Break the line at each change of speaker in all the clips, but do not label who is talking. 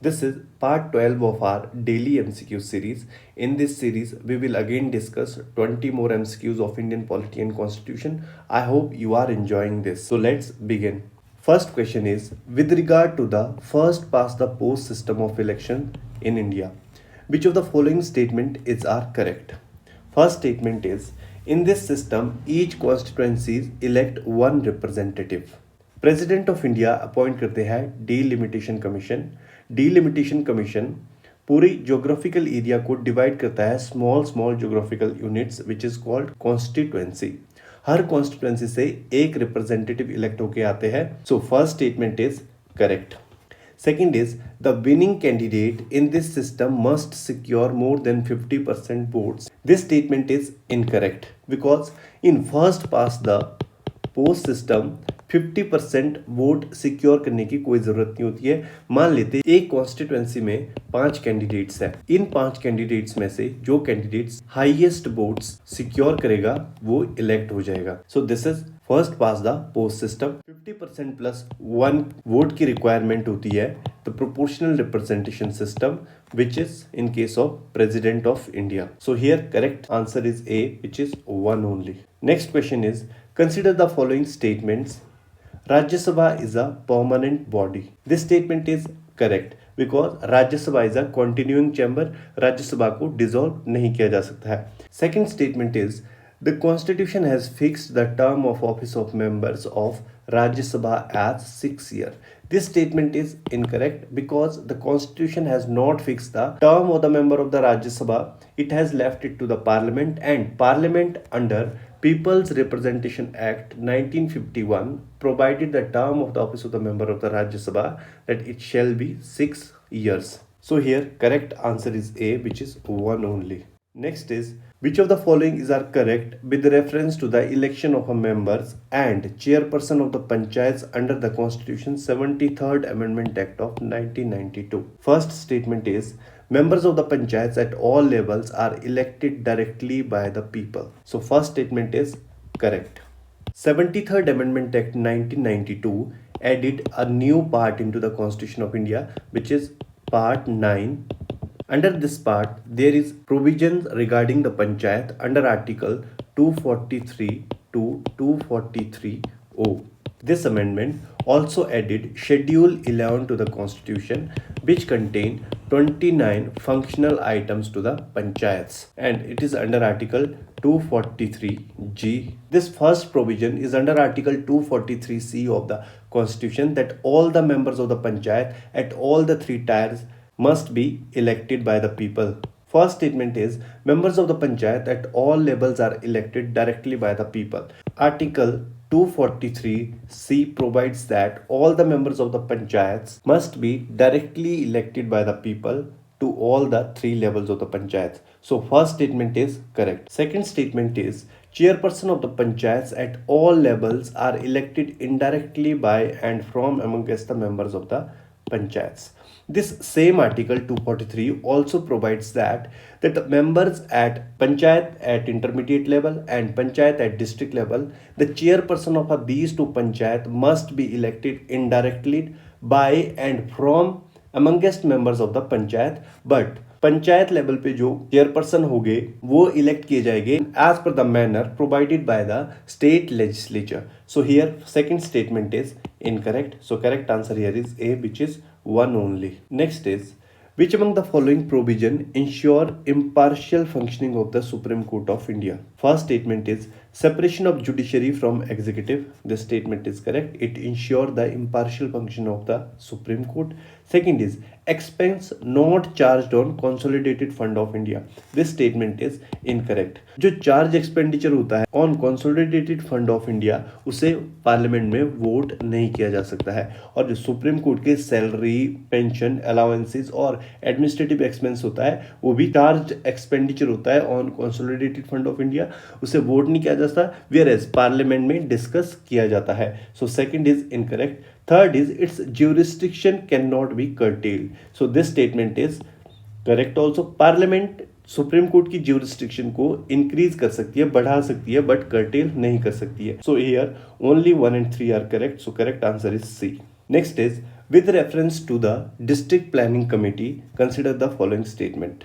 This is part 12 of our daily MCQ series. In this series, we will again discuss 20 more MCQs of Indian polity and constitution. I hope you are enjoying this. So let's begin. First question is, with regard to the first past the post system of election in India, which of the following statement is are correct? First statement is, in this system, each constituencies elect one representative. President of India appoint करते हैं delimitation commission. Delimitation commission पूरी geographical area को divide करता है small small geographical units which is called constituency. हर constituency से एक representative elect होके आते हैं। So first statement is correct. Second is, the winning candidate in this system must secure more than 50% votes. This statement is incorrect because in first past the post system 50% vote secure करने की कोई जरूरत नहीं होती है। मान लेते एक कॉन्स्टिट्यूएंसी में 5 कैंडिडेट्स हैं। इन 5 कैंडिडेट्स में से जो कैंडिडेट्स हाईएस्ट वोट्स सिक्योर करेगा वो इलेक्ट हो जाएगा। So this is first pass the post system. 50% plus 1 vote की रिक्वायरमेंट होती है the proportional representation system which is in case of president of India. So here correct answer is A, which is 1 only. Next question is, consider the following statements. Rajya Sabha is a permanent body. This statement is correct because Rajya Sabha is a continuing chamber. Rajya Sabha को dissolve नहीं किया जा सकता है। Second statement is, the constitution has fixed the term of office of members of Rajya Sabha as 6 years. This statement is incorrect because the constitution has not fixed the term of the member of the Rajya Sabha. It has left it to the parliament, and parliament under People's Representation Act 1951 provided the term of the office of the member of the Rajya Sabha that it shall be 6 years. So here correct answer is A, which is 1 only. Next is, which of the following is are correct with reference to the election of a members and chairperson of the panchayats under the Constitution 73rd Amendment Act of 1992? First statement is, members of the panchayats at all levels are elected directly by the people. So first statement is correct. 73rd Amendment Act 1992 added a new part into the Constitution of India, which is part 9. Under this part, there is provisions regarding the panchayat under Article 243 to 243O. This amendment also added Schedule 11 to the Constitution, which contained 29 functional items to the panchayats, and it is under Article 243G. This first provision is under Article 243C of the Constitution that all the members of the panchayat at all the 3 tiers must be elected by the people. First statement is, members of the panchayat at all levels are elected directly by the people. Article 243C provides that all the members of the panchayats must be directly elected by the people to all the 3 levels of the panchayats. So first statement is correct. Second statement is, chairperson of the panchayats at all levels are elected indirectly by and from amongst the members of the panchayats. This same article 243 also provides that the members at panchayat at intermediate level and panchayat at district level, the chairperson of these 2 panchayat must be elected indirectly by and from amongst members of the panchayat, but panchayat level पे जो chairperson होंगे वो elect किए जाएंगे as per the manner provided by the state legislature. So here second statement is incorrect. So correct answer here is A, which is 1 only. Next is, which among the following provision ensure impartial functioning of the Supreme Court of India? First statement is, separation of judiciary from executive. This statement is correct. It ensure the impartial function of the Supreme Court. Second is, expense not charged on consolidated fund of India. This statement is incorrect. जो charge expenditure होता है on consolidated fund of India उसे parliament में vote नहीं किया जा सकता है, और जो सुप्रीम कोर्ट के सैलरी, पेंशन, अलाउंसेस और एडमिनिस्ट्रेटिव एक्सपेंस होता है वो भी चार्ज एक्सपेंडिचर होता है on consolidated fund of India, उसे वोट नहीं किया जाता, वेयर एज पार्लियामेंट में डिस्कस किया जाता है. So second is incorrect. Third is, its jurisdiction cannot be curtailed. So this statement is correct also. Parliament supreme court की ज्यूरिस्डिक्शन को इंक्रीज कर सकती है, बढ़ा सकती है, बट कर्टेल नहीं कर सकती है. So here only 1 and 3 are correct. So correct answer is C. Next is, With reference to the District Planning Committee, consider the following statement.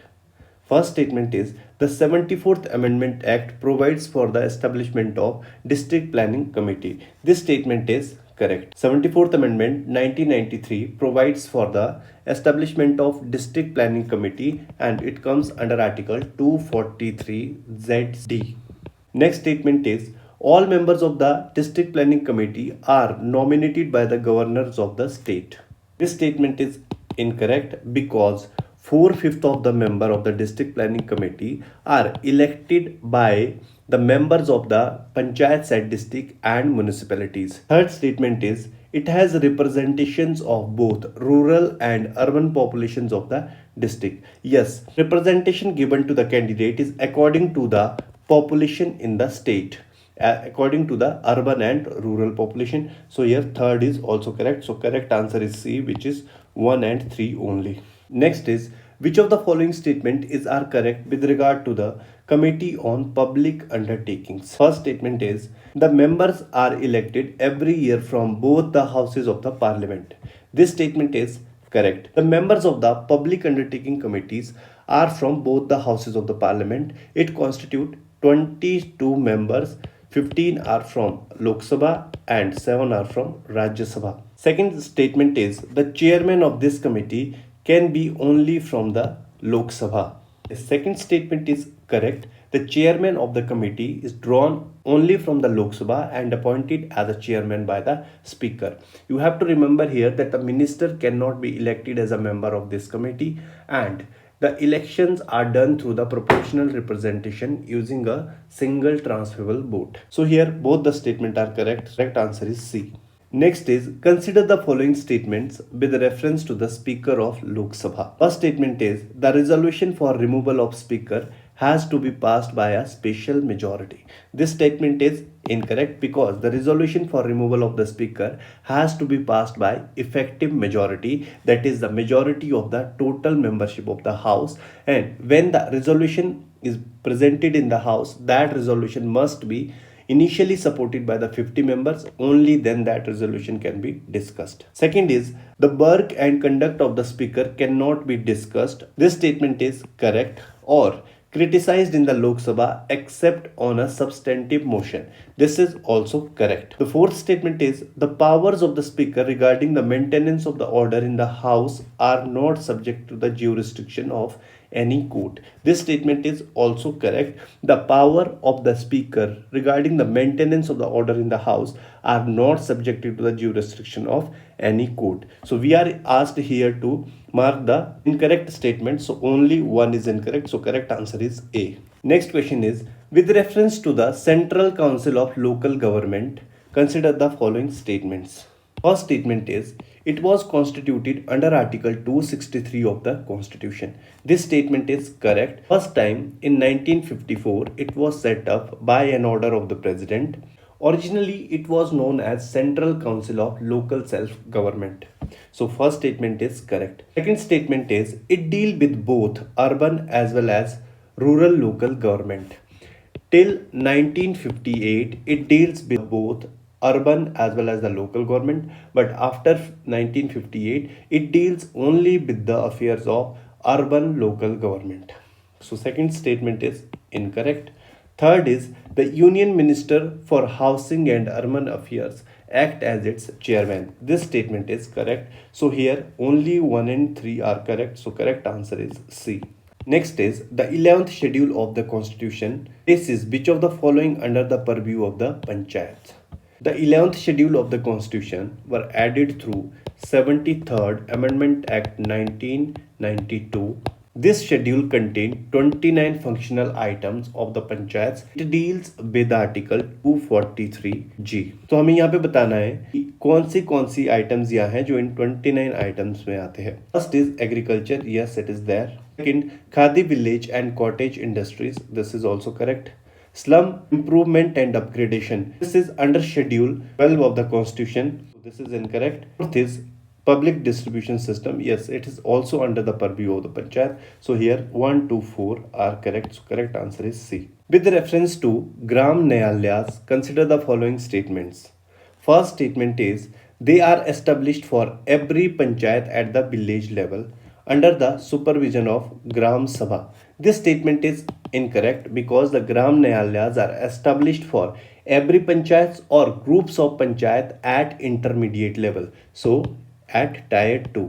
First statement is the 74th Amendment Act provides for the establishment of District Planning Committee. This statement is correct. 74th Amendment 1993 provides for the establishment of District Planning Committee and it comes under Article 243ZD. Next statement is all members of the District Planning Committee are nominated by the governors of the state. This statement is incorrect because 4/5 of the member of the District Planning Committee are elected by the members of the Panchayat Sat district and municipalities. Third statement is it has representations of both rural and urban populations of the district. Yes, representation given to the candidate is according to the population in the state, according to the urban and rural population. So here third is also correct. So correct answer is C, which is 1 and 3 only. Next is which of the following statement are correct with regard to the Committee on Public Undertakings. First statement is the members are elected every year from both the houses of the parliament. This statement is correct. The members of the Public Undertaking Committees are from both the houses of the parliament. It constitutes 22 members. 15 are from Lok Sabha and 7 are from Rajya Sabha. Second statement is the chairman of this committee can be only from the Lok Sabha. The second statement is correct. The chairman of the committee is drawn only from the Lok Sabha and appointed as a chairman by the speaker. You have to remember here that the minister cannot be elected as a member of this committee and the elections are done through the proportional representation using a single transferable vote. So here both the statements are correct. Correct answer is C. Next is consider the following statements with reference to the Speaker of Lok Sabha. First statement is the resolution for removal of Speaker has to be passed by a special majority. This statement is incorrect because the resolution for removal of the Speaker has to be passed by effective majority, that is the majority of the total membership of the House, and when the resolution is presented in the House, that resolution must be initially supported by the 50 members, only then that resolution can be discussed. Second is the work and conduct of the speaker cannot be discussed. This statement is correct or criticized in the Lok Sabha except on a substantive motion. This is also correct. The fourth statement is the powers of the speaker regarding the maintenance of the order in the House are not subject to the jurisdiction of any court. This statement is also correct. The power of the speaker regarding the maintenance of the order in the House are not subjected to the jurisdiction of any court. So we are asked here to mark the incorrect statement. So only one is incorrect. So correct answer is A. Next question is with reference to the Central Council of Local Government, consider the following statements. First statement is it was constituted under Article 263 of the Constitution. This statement is correct. First time in 1954 it was set up by an order of the President. Originally it was known as Central Council of Local Self-Government. So first statement is correct. Second statement is it deals with both urban as well as rural local government. Till 1958 it deals with both urban as well as the local government, but after 1958 it deals only with the affairs of urban local government. So second statement is incorrect. Third is the Union Minister for Housing and Urban Affairs act as its chairman. This statement is correct. So here only 1 and 3 are correct. So correct answer is C. Next is the 11th schedule of the Constitution. This is which of the following under the purview of the Panchayats. The 11th schedule of the Constitution were added through 73rd Amendment Act 1992. This schedule contained 29 functional items of the Panchayats. It deals with Article 243G. तो हमें यहाँ पे बताना है कि कौन सी items यहाँ हैं जो इन 29 आइटम्स में आते हैं. First is agriculture, yes it is there. Second khadi village and cottage industries, this is also correct. Slum improvement and upgradation, this is under schedule 12 of the Constitution. This is incorrect. Fourth is public distribution system, yes it is also under the purview of the Panchayat. So here 1, 2, 4 are correct. So correct answer is C. With reference to Gram Nyalayas, consider the following statements. First statement is They are established for every panchayat at the village level under the supervision of Gram Sabha. This statement is incorrect because the Gram Nyayalayas are established for every panchayat or groups of panchayat at intermediate level. So at tier 2,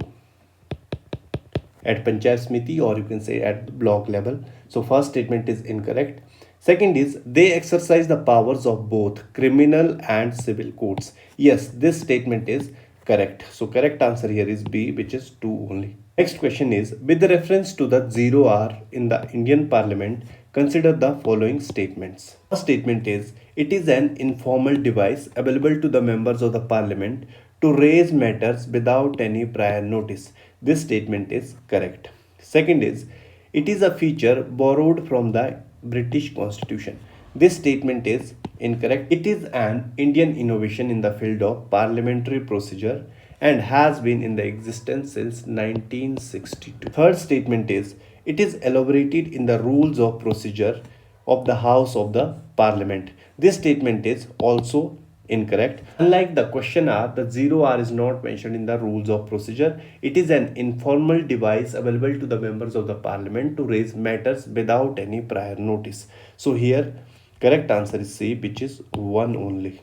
at Panchayat Smiti, or you can say at block level. So first statement is incorrect. Second is they exercise the powers of both criminal and civil courts. Yes, this statement is correct. So correct answer here is B, which is 2 only. Next question is with the reference to the 0 hour in the Indian Parliament, consider the following statements. First statement is it is an informal device available to the members of the Parliament to raise matters without any prior notice. This statement is correct. Second is it is a feature borrowed from the British Constitution. This statement is incorrect. It is an Indian innovation in the field of parliamentary procedure and has been in the existence since 1962. Third statement is it is elaborated in the rules of procedure of the House of the Parliament. This statement is also incorrect. Unlike the question R, the 0 hour is not mentioned in the rules of procedure. It is an informal device available to the members of the Parliament to raise matters without any prior notice. So here correct answer is C, which is 1 only.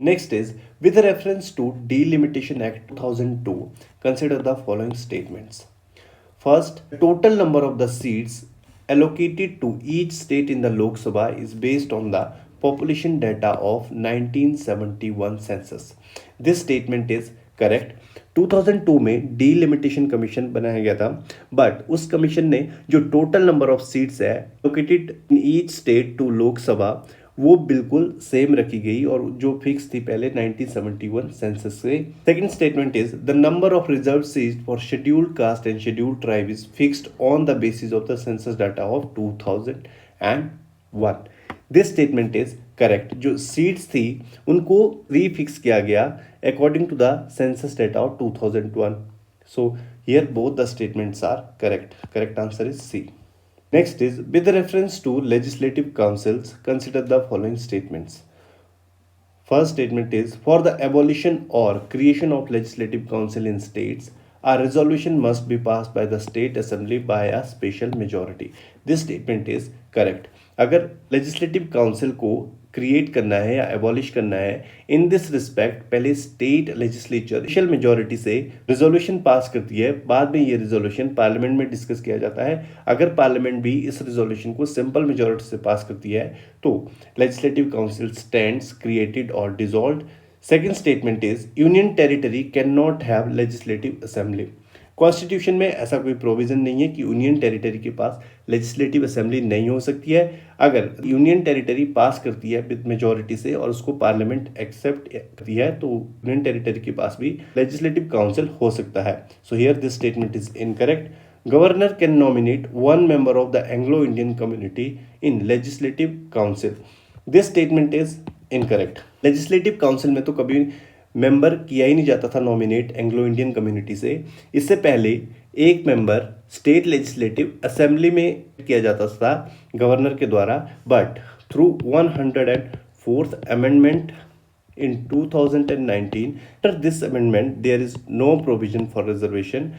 Next is with reference to Delimitation Act 2002, consider the following statements. First, the total number of the seats allocated to each state in the Lok Sabha is based on the population data of 1971 census. This statement is correct. 2002 में delimitation commission बनाया गया था, but उस commission ने जो total number of seats है located in each state to Lok Sabha वो बिल्कुल सेम रखी गई और जो फिक्स थी पहले 1971 सेंसस से. Second statement is the number of reserve seat for scheduled caste and scheduled tribe is fixed on the basis of the census data of 2001. This statement is correct. जो seats थी उनको refix किया गया according to the census data of 2001. So here both the statements are correct. Correct answer is C. Next is with reference to legislative councils, consider the following statements. First statement is for the abolition or creation of legislative council in states, a resolution must be passed by the state assembly by a special majority. This statement is correct. अगर legislative council को create करना है या abolish करना है in this respect पहले state legislature special majority से resolution pass करती है, बाद में ये रिजोल्यूशन पार्लियामेंट में डिस्कस किया जाता है. अगर पार्लियामेंट भी इस रिजोल्यूशन को सिंपल मेजोरिटी से पास करती है तो लेजिस्लेटिव काउंसिल स्टैंड्स क्रिएटेड और dissolved. Second statement is union territory can not have legislative assembly. Constitution में ऐसा कोई प्रोविजन नहीं है कि यूनियन टेरिटरी के पास लेजिस्लेटिव असेंबली नहीं हो सकती है. अगर यूनियन टेरिटरी पास करती है विद मेजोरिटी से और उसको पार्लियामेंट एक्सेप्ट करती है तो यूनियन टेरिटरी के पास भी लेजिस्लेटिव काउंसिल हो सकता है. So here this statement is incorrect. Governor can nominate one member of the Anglo Indian community in legislative council. This statement is incorrect. Legislative council में तो कभी मेंबर किया ही नहीं जाता था नॉमिनेट एंग्लो इंडियन कम्युनिटी से. इससे पहले एक मेंबर स्टेट लेजिस्लेटिव असेंबली में किया जाता था गवर्नर के द्वारा, but through 104th amendment in 2019 after this amendment there is no provision for reservation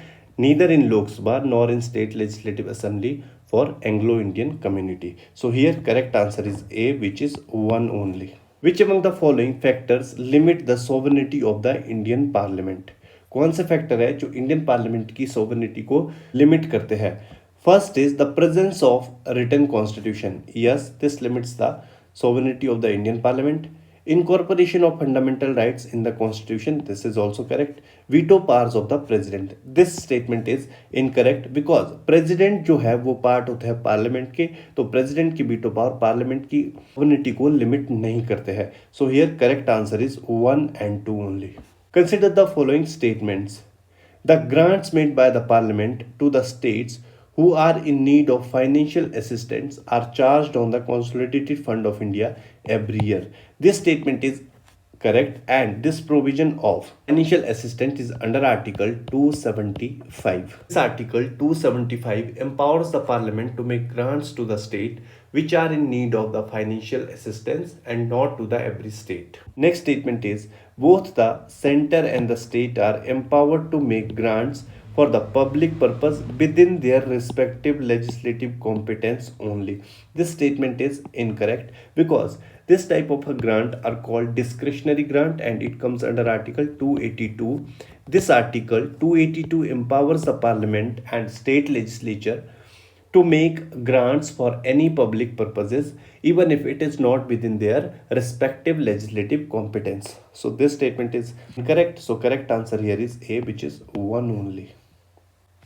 neither in Lok Sabha nor in state legislative assembly for Anglo Indian community. So here correct answer is A, which is 1 only. Which among the following factors limit the sovereignty of the Indian Parliament? कौन से factor है जो Indian parliament की sovereignty को limit करते हैं? First is the presence of written constitution. Yes, this limits the sovereignty of the Indian Parliament. Incorporation of fundamental rights in the Constitution. This is also correct. Veto powers of the President. This statement is incorrect because President जो है वो part होता है parliament के, तो president की veto power parliament की sovereignty को लिमिट नहीं करते हैं. So here correct answer is 1 and 2 only. Consider the following statements. The grants made by the Parliament to the states who are in need of financial assistance are charged on the Consolidated Fund of India every year. This statement is correct and this provision of financial assistance is under Article 275. This Article 275 empowers the Parliament to make grants to the state which are in need of the financial assistance and not to the every state. Next statement is Both the center and the state are empowered to make grants for the public purpose within their respective legislative competence only. This statement is incorrect because this type of a grant are called discretionary grant and it comes under Article 282. This Article 282 empowers the Parliament and state legislature to make grants for any public purposes even if it is not within their respective legislative competence. So this statement is incorrect. So correct answer here is A, which is one only.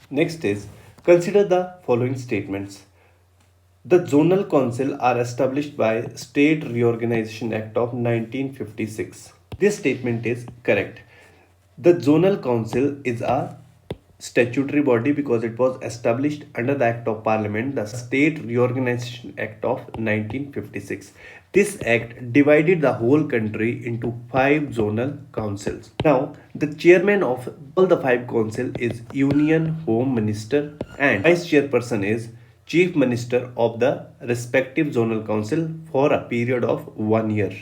Next is consider the following statements. The zonal council are established by State Reorganization Act of 1956. This statement is correct. The zonal council is a statutory body because it was established under the Act of Parliament, the State Reorganization Act of 1956. This act divided the whole country into 5 zonal councils. Now, the chairman of all the 5 councils is Union Home Minister and vice chairperson is Chief Minister of the respective zonal council for a period of 1 year.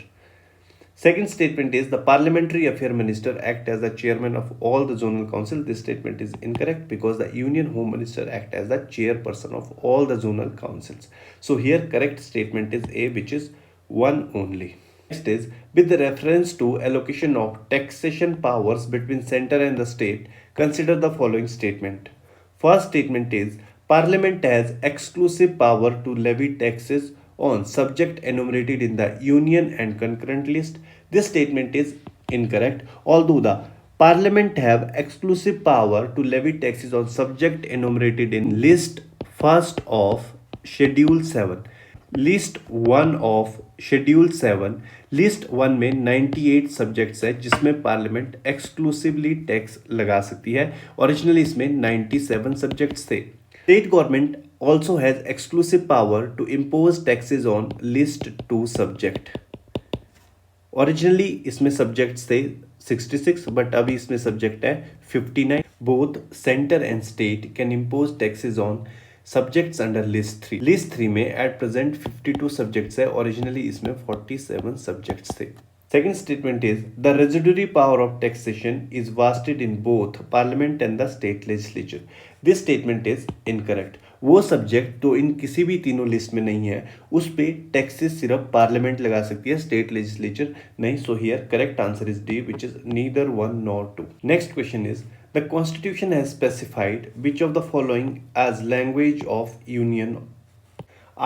Second statement is the Parliamentary Affair Minister act as the chairman of all the zonal council. This statement is incorrect because the Union Home Minister act as the chairperson of all the zonal councils. So here correct statement is A, which is one only. Next is with the reference to allocation of taxation powers between center and the state, consider the following statement. First statement is Parliament has exclusive power to levy taxes on subject enumerated in the union and concurrent list. This statement is incorrect. Although the Parliament have exclusive power to levy taxes on subject enumerated in list first of Schedule 7. List 1 of schedule 7 list 1 में 98 subjects है जिसमें parliament exclusively tax लगा सकती है. Originally इसमें 97 subjects थे. State government also has exclusive power to impose taxes on list 2 subject. Originally इसमें subjects थे 66 but अभी इसमें subject है 59. Both center and state can impose taxes on subjects under list 3. List 3 में at present 52 subjects है. Originally इसमें 47 subjects थे. Second statement is the residuary power of taxation is vested in both parliament and the state legislature. This statement is incorrect. वो subject तो इन किसी भी तीनों list में नहीं है उस पे टैक्सेस सिर्फ पार्लियामेंट लगा सकती है, स्टेट लेजिस्लेचर नहीं. So here correct answer is D, which is neither one nor two. Next question is the constitution has specified which of the following as language of union.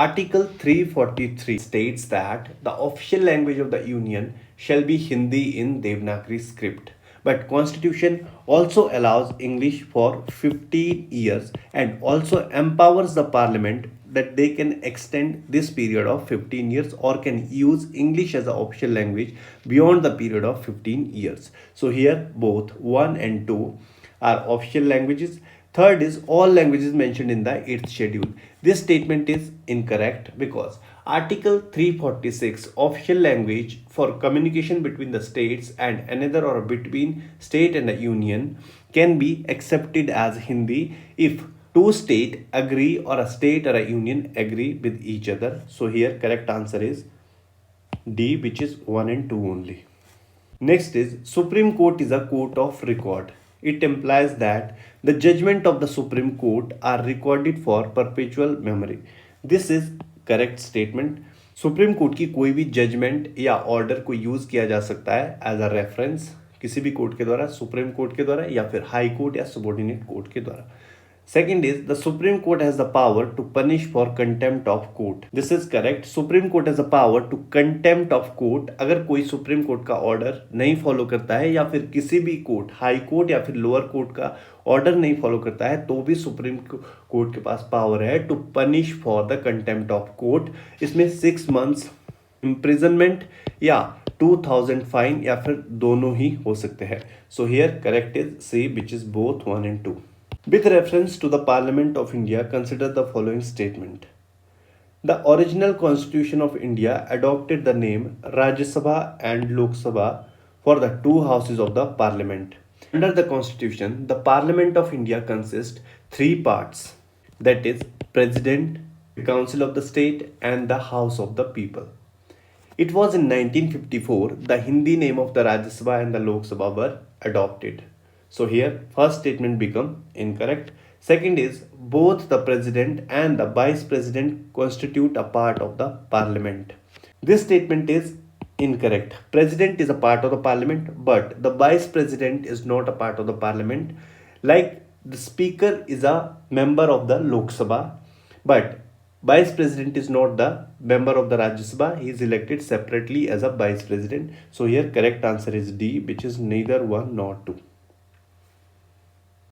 Article 343 states that the official language of the Union shall be Hindi in Devanagari script. But Constitution also allows English for 15 years and also empowers the Parliament that they can extend this period of 15 years or can use English as an official language beyond the period of 15 years. So here both 1 and 2 are official languages. Third is all languages mentioned in the 8th schedule. This statement is incorrect because Article 346 official language for communication between the states and another or between state and a union can be accepted as Hindi if two states agree or a state or a union agree with each other. So here correct answer is D, which is 1 and 2 only. Next is Supreme Court is a court of record. It implies that the judgment of the Supreme Court are recorded for perpetual memory. This is correct statement. Supreme court की कोई भी judgement या order को use किया जा सकता है as a reference किसी भी कोर्ट के द्वारा, सुप्रीम कोर्ट के द्वारा या फिर हाई कोर्ट या सबॉर्डिनेट कोर्ट के द्वारा. Second is the Supreme Court has the power to punish for contempt of court. This is correct. Supreme Court has the power to contempt of court. अगर कोई supreme court का order नहीं follow करता है या फिर किसी भी कोर्ट, हाई कोर्ट या फिर लोअर कोर्ट का ऑर्डर नहीं फॉलो करता है तो भी सुप्रीम कोर्ट के पास पावर है to punish for the contempt of court. इसमें 6 months इम्प्रिजनमेंट या 2000 फाइन या फिर दोनों ही हो सकते हैं. So here correct is C, which is both 1 and 2. With reference to the Parliament of India, consider the following statement. The original Constitution of India adopted the name Rajya Sabha and Lok Sabha for the two houses of the Parliament. Under the Constitution, the Parliament of India consists 3 parts, that is, President, the Council of the State, and the House of the People. It was in 1954 the Hindi name of the Rajya Sabha and the Lok Sabha were adopted. So here first statement become incorrect. Second is both the president and the vice president constitute a part of the parliament. This statement is incorrect. President is a part of the parliament, but the vice president is not a part of the parliament. Like the speaker is a member of the Lok Sabha, but vice president is not the member of the Rajya Sabha. He is elected separately as a vice president. So here correct answer is D, which is neither one nor two.